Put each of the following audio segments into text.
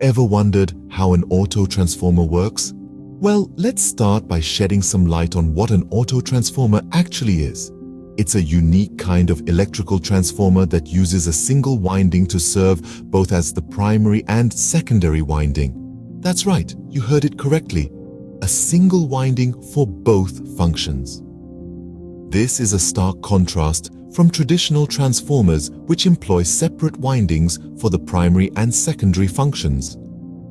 Ever wondered how an auto-transformer works? Well, let's start by shedding some light on what an auto-transformer actually is. It's a unique kind of electrical transformer that uses a single winding to serve both as the primary and secondary winding. That's right, you heard it correctly. A single winding for both functions. This is a stark contrast from traditional transformers which employ separate windings for the primary and secondary functions.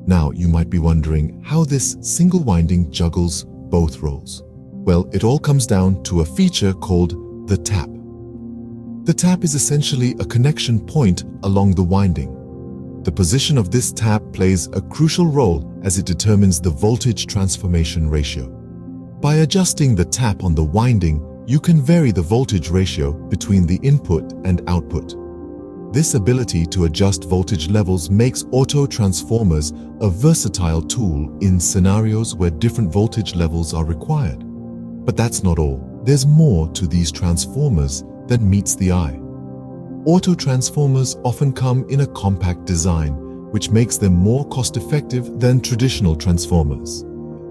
Now, you might be wondering how this single winding juggles both roles. Well, it all comes down to a feature called the tap. The tap is essentially a connection point along the winding. The position of this tap plays a crucial role as it determines the voltage transformation ratio. By adjusting the tap on the winding, you can vary the voltage ratio between the input and output. This ability to adjust voltage levels makes auto-transformers a versatile tool in scenarios where different voltage levels are required. But that's not all. There's more to these transformers than meets the eye. Auto-transformers often come in a compact design, which makes them more cost-effective than traditional transformers.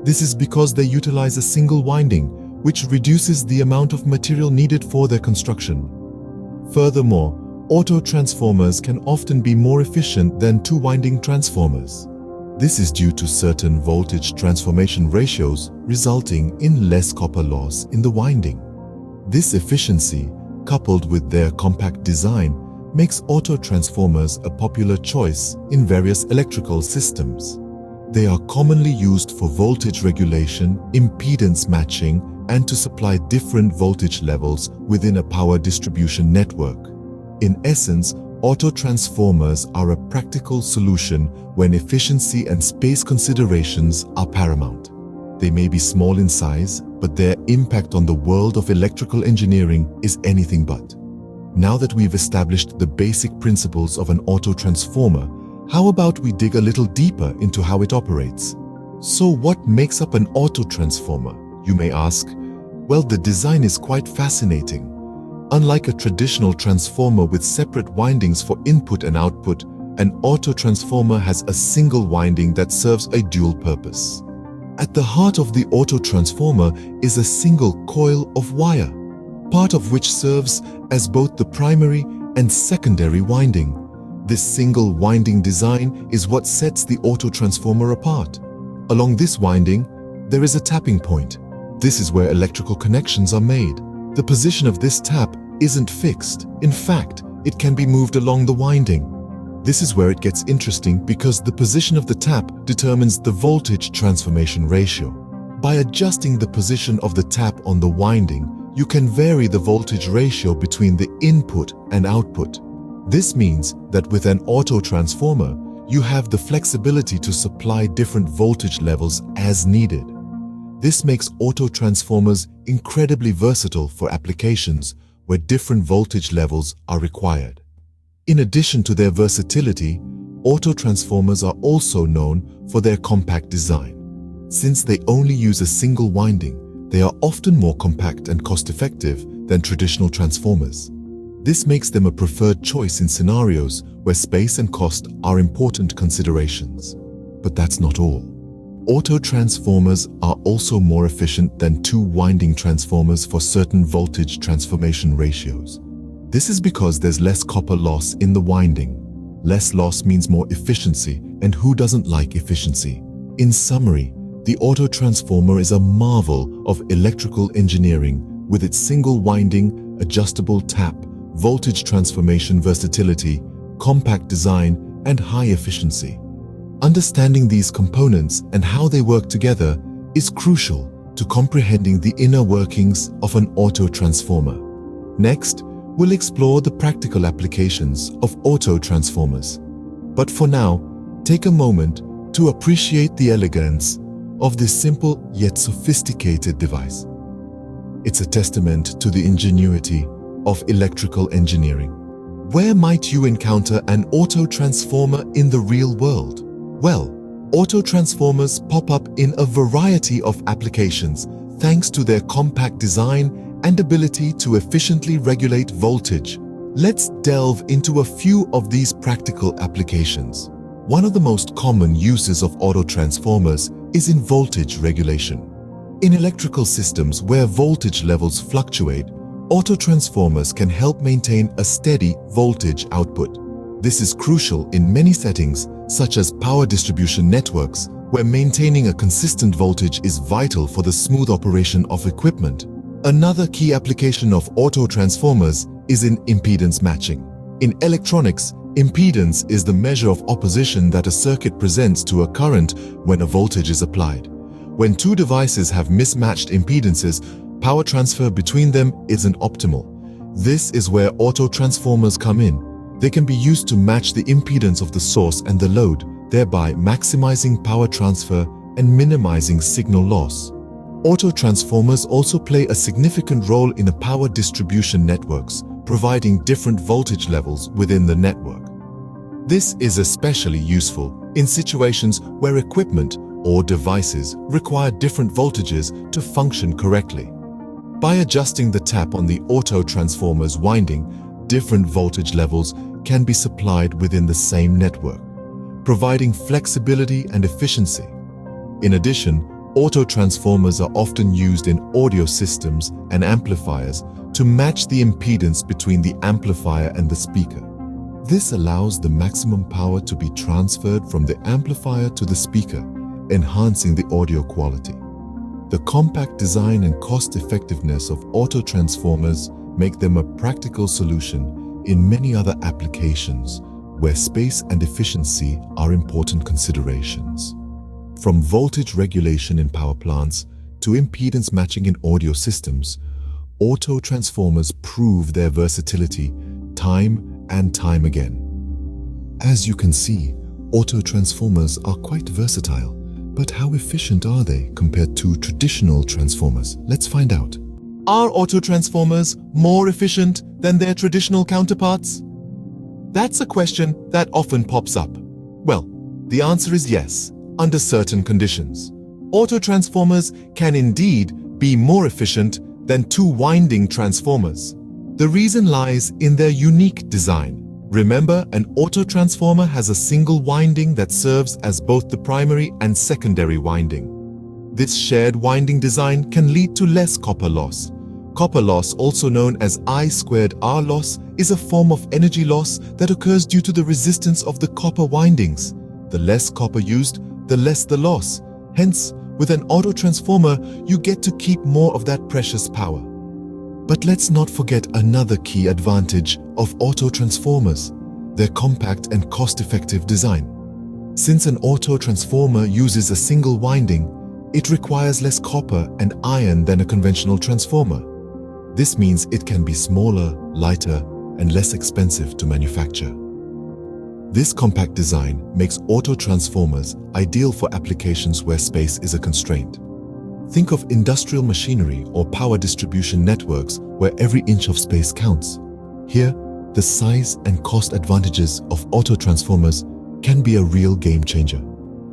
This is because they utilize a single winding, which reduces the amount of material needed for their construction. Furthermore, auto-transformers can often be more efficient than two-winding transformers. This is due to certain voltage transformation ratios resulting in less copper loss in the winding. This efficiency, coupled with their compact design, makes auto-transformers a popular choice in various electrical systems. They are commonly used for voltage regulation, impedance matching, and to supply different voltage levels within a power distribution network. In essence, auto-transformers are a practical solution when efficiency and space considerations are paramount. They may be small in size, but their impact on the world of electrical engineering is anything but. Now that we've established the basic principles of an auto-transformer, how about we dig a little deeper into how it operates? So what makes up an auto-transformer, you may ask? Well, the design is quite fascinating. Unlike a traditional transformer with separate windings for input and output, an auto-transformer has a single winding that serves a dual purpose. At the heart of the auto-transformer is a single coil of wire, part of which serves as both the primary and secondary winding. This single winding design is what sets the auto-transformer apart. Along this winding, there is a tapping point. This is where electrical connections are made. The position of this tap isn't fixed. In fact, it can be moved along the winding. This is where it gets interesting because the position of the tap determines the voltage transformation ratio. By adjusting the position of the tap on the winding, you can vary the voltage ratio between the input and output. This means that with an auto-transformer, you have the flexibility to supply different voltage levels as needed. This makes auto-transformers incredibly versatile for applications where different voltage levels are required. In addition to their versatility, auto-transformers are also known for their compact design. Since they only use a single winding, they are often more compact and cost-effective than traditional transformers. This makes them a preferred choice in scenarios where space and cost are important considerations. But that's not all. Auto-transformers are also more efficient than two-winding transformers for certain voltage transformation ratios. This is because there's less copper loss in the winding. Less loss means more efficiency, and who doesn't like efficiency? In summary, the auto-transformer is a marvel of electrical engineering with its single winding, adjustable tap, voltage transformation versatility, compact design, and high efficiency. Understanding these components and how they work together is crucial to comprehending the inner workings of an auto-transformer. Next, we'll explore the practical applications of auto-transformers. But for now, take a moment to appreciate the elegance of this simple yet sophisticated device. It's a testament to the ingenuity of electrical engineering. Where might you encounter an auto-transformer in the real world? Well, auto-transformers pop up in a variety of applications thanks to their compact design and ability to efficiently regulate voltage. Let's delve into a few of these practical applications. One of the most common uses of autotransformers is in voltage regulation. In electrical systems where voltage levels fluctuate, autotransformers can help maintain a steady voltage output. This is crucial in many settings, such as power distribution networks, where maintaining a consistent voltage is vital for the smooth operation of equipment. Another key application of autotransformers is in impedance matching. In electronics, impedance is the measure of opposition that a circuit presents to a current when a voltage is applied. When two devices have mismatched impedances, power transfer between them isn't optimal. This is where autotransformers come in. They can be used to match the impedance of the source and the load, thereby maximizing power transfer and minimizing signal loss. Autotransformers also play a significant role in power distribution networks, providing different voltage levels within the network. This is especially useful in situations where equipment or devices require different voltages to function correctly. By adjusting the tap on the autotransformer's winding, different voltage levels can be supplied within the same network, providing flexibility and efficiency. In addition, autotransformers are often used in audio systems and amplifiers to match the impedance between the amplifier and the speaker. This allows the maximum power to be transferred from the amplifier to the speaker, enhancing the audio quality. The compact design and cost-effectiveness of autotransformers make them a practical solution in many other applications where space and efficiency are important considerations. From voltage regulation in power plants to impedance matching in audio systems, autotransformers prove their versatility time and time again. As you can see, autotransformers are quite versatile. But how efficient are they compared to traditional transformers? Let's find out. Are autotransformers more efficient than their traditional counterparts? That's a question that often pops up. Well, the answer is yes, under certain conditions. Autotransformers can indeed be more efficient than two-winding transformers. The reason lies in their unique design. Remember, an autotransformer has a single winding that serves as both the primary and secondary winding. This shared winding design can lead to less copper loss. Copper loss, also known as I²R loss, is a form of energy loss that occurs due to the resistance of the copper windings. The less copper used, the less the loss. Hence, with an autotransformer, you get to keep more of that precious power. But let's not forget another key advantage of autotransformers, their compact and cost-effective design. Since an autotransformer uses a single winding, it requires less copper and iron than a conventional transformer. This means it can be smaller, lighter, and less expensive to manufacture. This compact design makes autotransformers ideal for applications where space is a constraint. Think of industrial machinery or power distribution networks where every inch of space counts. Here, the size and cost advantages of autotransformers can be a real game changer.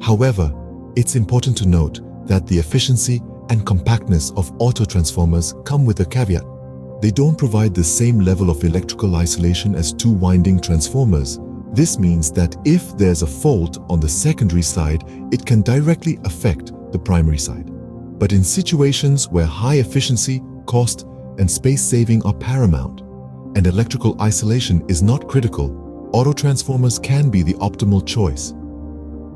However, it's important to note that the efficiency and compactness of autotransformers come with a caveat. They don't provide the same level of electrical isolation as two-winding transformers. This means that if there's a fault on the secondary side, it can directly affect the primary side. But in situations where high efficiency, cost, and space saving are paramount, and electrical isolation is not critical, autotransformers can be the optimal choice.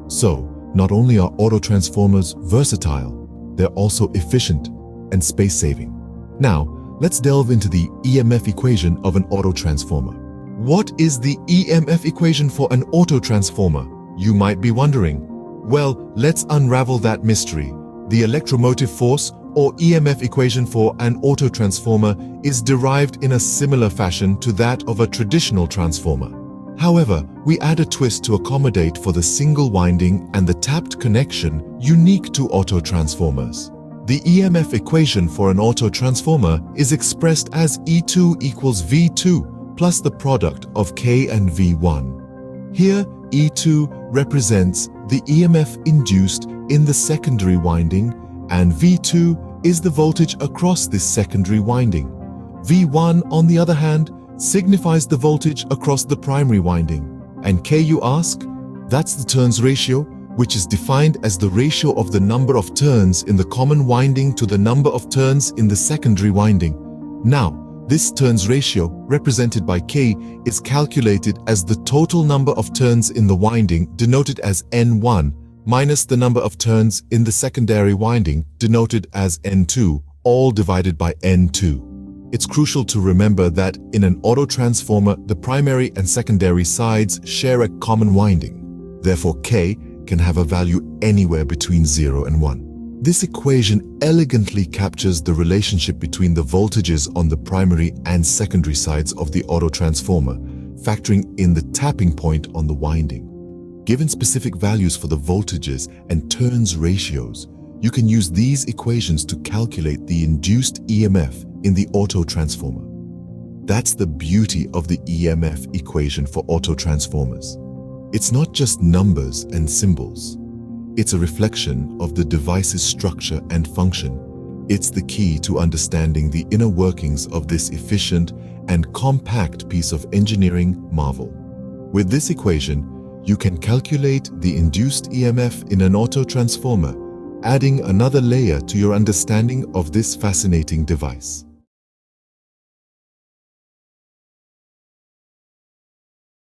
So, not only are autotransformers versatile, they're also efficient and space-saving. Now, let's delve into the EMF equation of an autotransformer. What is the EMF equation for an autotransformer? You might be wondering. Well, let's unravel that mystery. The electromotive force, or EMF equation for an autotransformer, is derived in a similar fashion to that of a traditional transformer. However, we add a twist to accommodate for the single winding and the tapped connection unique to autotransformers. The EMF equation for an autotransformer is expressed as E2 equals V2 plus the product of K and V1. Here, E2 represents the EMF induced in the secondary winding, and V2 is the voltage across this secondary winding. V1, on the other hand, signifies the voltage across the primary winding. And K, you ask? That's the turns ratio, which is defined as the ratio of the number of turns in the common winding to the number of turns in the secondary winding. Now, this turns ratio, represented by K, is calculated as the total number of turns in the winding, denoted as N1, minus the number of turns in the secondary winding, denoted as N2, all divided by N2. It's crucial to remember that in an autotransformer, the primary and secondary sides share a common winding. Therefore, K can have a value anywhere between 0 and 1. This equation elegantly captures the relationship between the voltages on the primary and secondary sides of the autotransformer, factoring in the tapping point on the winding. Given specific values for the voltages and turns ratios, you can use these equations to calculate the induced EMF in the autotransformer. That's the beauty of the EMF equation for autotransformers. It's not just numbers and symbols. It's a reflection of the device's structure and function. It's the key to understanding the inner workings of this efficient and compact piece of engineering marvel. With this equation, you can calculate the induced EMF in an autotransformer, adding another layer to your understanding of this fascinating device.